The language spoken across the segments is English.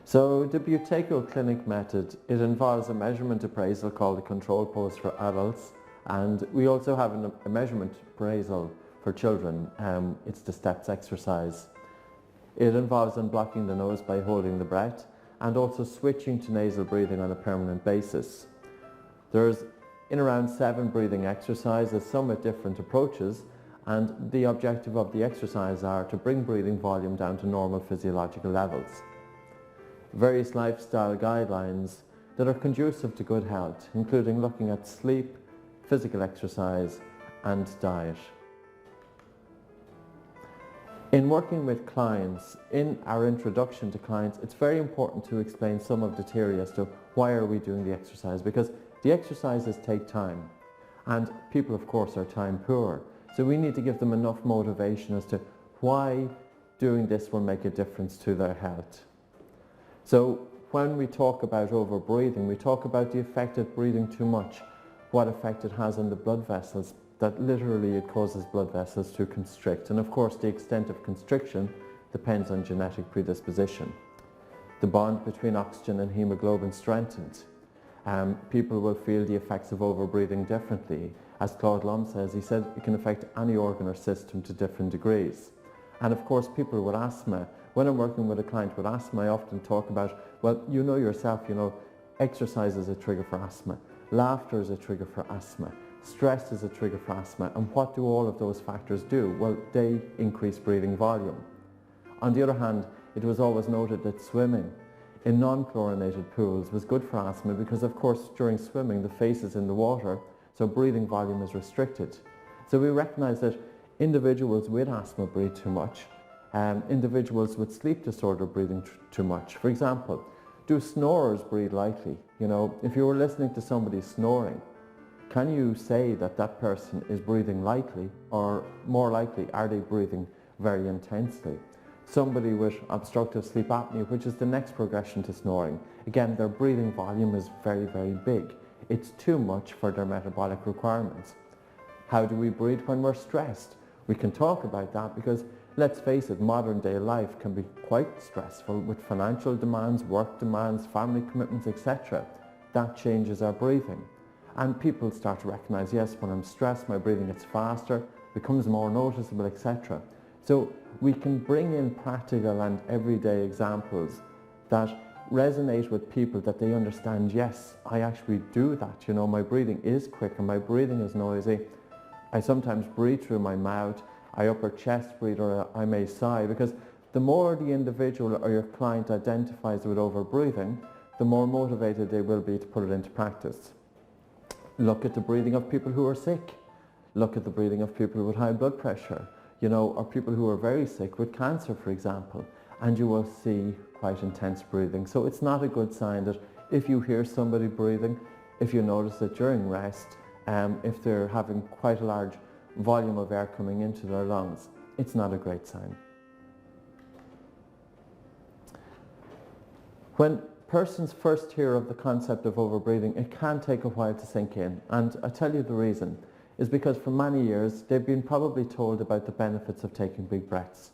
So the Buteyko clinic method, it involves a measurement appraisal called the control post for adults, and we also have a measurement appraisal for children. It's the steps exercise. It involves unblocking the nose by holding the breath and also switching to nasal breathing on a permanent basis. There's in around 7 breathing exercises, some with different approaches, and the objective of the exercise are to bring breathing volume down to normal physiological levels. Various lifestyle guidelines that are conducive to good health, including looking at sleep, physical exercise and diet. In working with clients, in our introduction to clients, it's very important to explain some of the theory as to why are we doing the exercise, because the exercises take time and people of course are time poor. So we need to give them enough motivation as to why doing this will make a difference to their health. So when we talk about over breathing, we talk about the effect of breathing too much, what effect it has on the blood vessels, that literally it causes blood vessels to constrict. And of course the extent of constriction depends on genetic predisposition. The bond between oxygen and hemoglobin strengthens. People will feel the effects of overbreathing differently. As Claude Lum says, he said it can affect any organ or system to different degrees. And of course people with asthma, when I'm working with a client with asthma, I often talk about, well, you know yourself, exercise is a trigger for asthma, laughter is a trigger for asthma, stress is a trigger for asthma, and what do all of those factors do? Well, they increase breathing volume. On the other hand, it was always noted that swimming in non-chlorinated pools was good for asthma because of course during swimming the face is in the water, so breathing volume is restricted. So we recognise that individuals with asthma breathe too much, individuals with sleep disorder breathing too much. For example, do snorers breathe lightly? If you were listening to somebody snoring, can you say that that person is breathing lightly, or more likely are they breathing very intensely? Somebody with obstructive sleep apnea, which is the next progression to snoring, again their breathing volume is very, very big. It's too much for their metabolic requirements. How do we breathe when we're stressed? We can talk about that because let's face it, modern day life can be quite stressful with financial demands, work demands, family commitments, etc. That changes our breathing. And people start to recognize, yes, when I'm stressed, my breathing gets faster, becomes more noticeable, etc. So we can bring in practical and everyday examples that resonate with people, that they understand, yes, I actually do that. My breathing is quick and my breathing is noisy. I sometimes breathe through my mouth. I upper chest breathe, or I may sigh, because the more the individual or your client identifies with overbreathing, the more motivated they will be to put it into practice. Look at the breathing of people who are sick. Look at the breathing of people with high blood pressure, or people who are very sick with cancer, for example, and you will see quite intense breathing. So it's not a good sign that if you hear somebody breathing, if you notice that during rest, if they're having quite a large volume of air coming into their lungs, it's not a great sign. When persons first hear of the concept of overbreathing, it can take a while to sink in, and I tell you the reason is because for many years they've been probably told about the benefits of taking big breaths.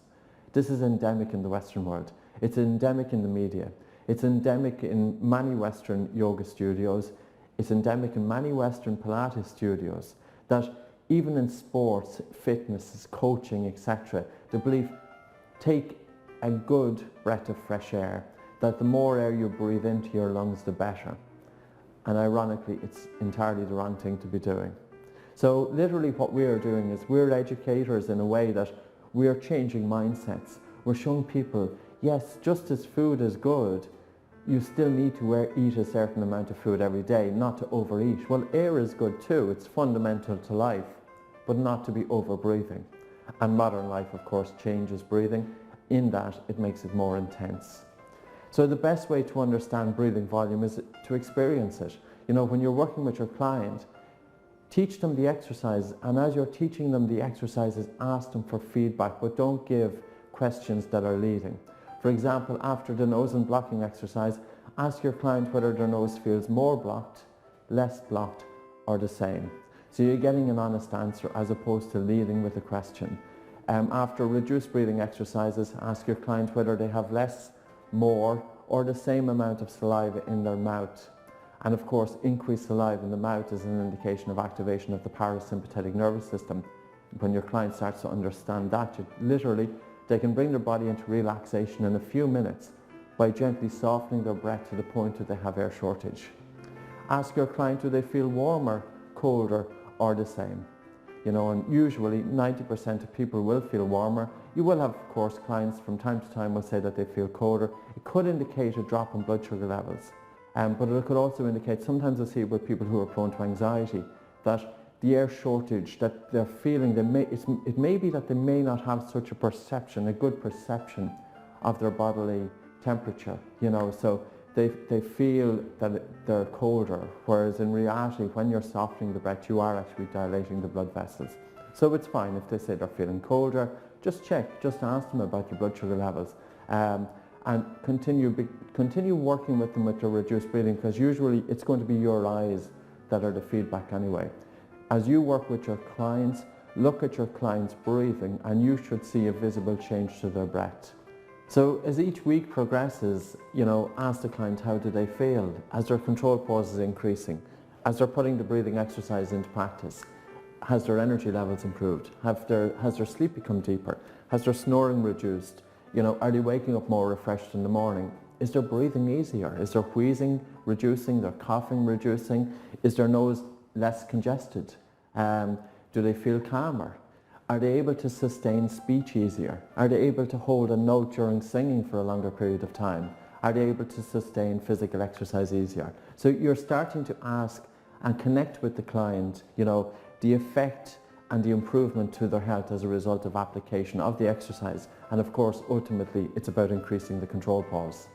This is endemic in the Western world. It's endemic in the media. It's endemic in many Western yoga studios. It's endemic in many Western Pilates studios, that even in sports, fitness, coaching, etc., the belief, take a good breath of fresh air, that the more air you breathe into your lungs, the better. And ironically, it's entirely the wrong thing to be doing. So literally what we are doing is we're educators in a way that we're changing mindsets. We're showing people, yes, just as food is good, you still need to eat a certain amount of food every day, not to overeat. Well, air is good too. It's fundamental to life, but not to be over-breathing. And modern life, of course, changes breathing in that it makes it more intense. So the best way to understand breathing volume is to experience it. When you're working with your client, teach them the exercises, and as you're teaching them the exercises, ask them for feedback, but don't give questions that are leading. For example, after the nose and blocking exercise, ask your client whether their nose feels more blocked, less blocked, or the same. So you're getting an honest answer as opposed to leading with a question. After reduced breathing exercises, ask your client whether they have less, more, or the same amount of saliva in their mouth. And of course, increased saliva in the mouth is an indication of activation of the parasympathetic nervous system. When your client starts to understand that, they can bring their body into relaxation in a few minutes by gently softening their breath to the point that they have air shortage. Ask your client, do they feel warmer, colder, or the same? And usually 90% of people will feel warmer. You will have, of course, clients from time to time will say that they feel colder. It could indicate a drop in blood sugar levels. But it could also indicate, sometimes I see with people who are prone to anxiety, that the air shortage that they're feeling, it may be that they may not have such a good perception of their bodily temperature, so they feel that they're colder, whereas in reality, when you're softening the breath, you are actually dilating the blood vessels. So it's fine if they say they're feeling colder, just check, just ask them about your blood sugar levels. And continue working with them with their reduced breathing, because usually it's going to be your eyes that are the feedback anyway. As you work with your clients, look at your clients' breathing and you should see a visible change to their breath. So as each week progresses, ask the client how do they feel as their control pause is increasing, as they're putting the breathing exercise into practice. Has their energy levels improved? Has their sleep become deeper? Has their snoring reduced? Are they waking up more refreshed in the morning? Is their breathing easier? Is their wheezing reducing? Their coughing reducing? Is their nose less congested? Do they feel calmer? Are they able to sustain speech easier? Are they able to hold a note during singing for a longer period of time? Are they able to sustain physical exercise easier? So you're starting to ask and connect with the client, the effect and the improvement to their health as a result of application of the exercise. And of course, ultimately, it's about increasing the control pause.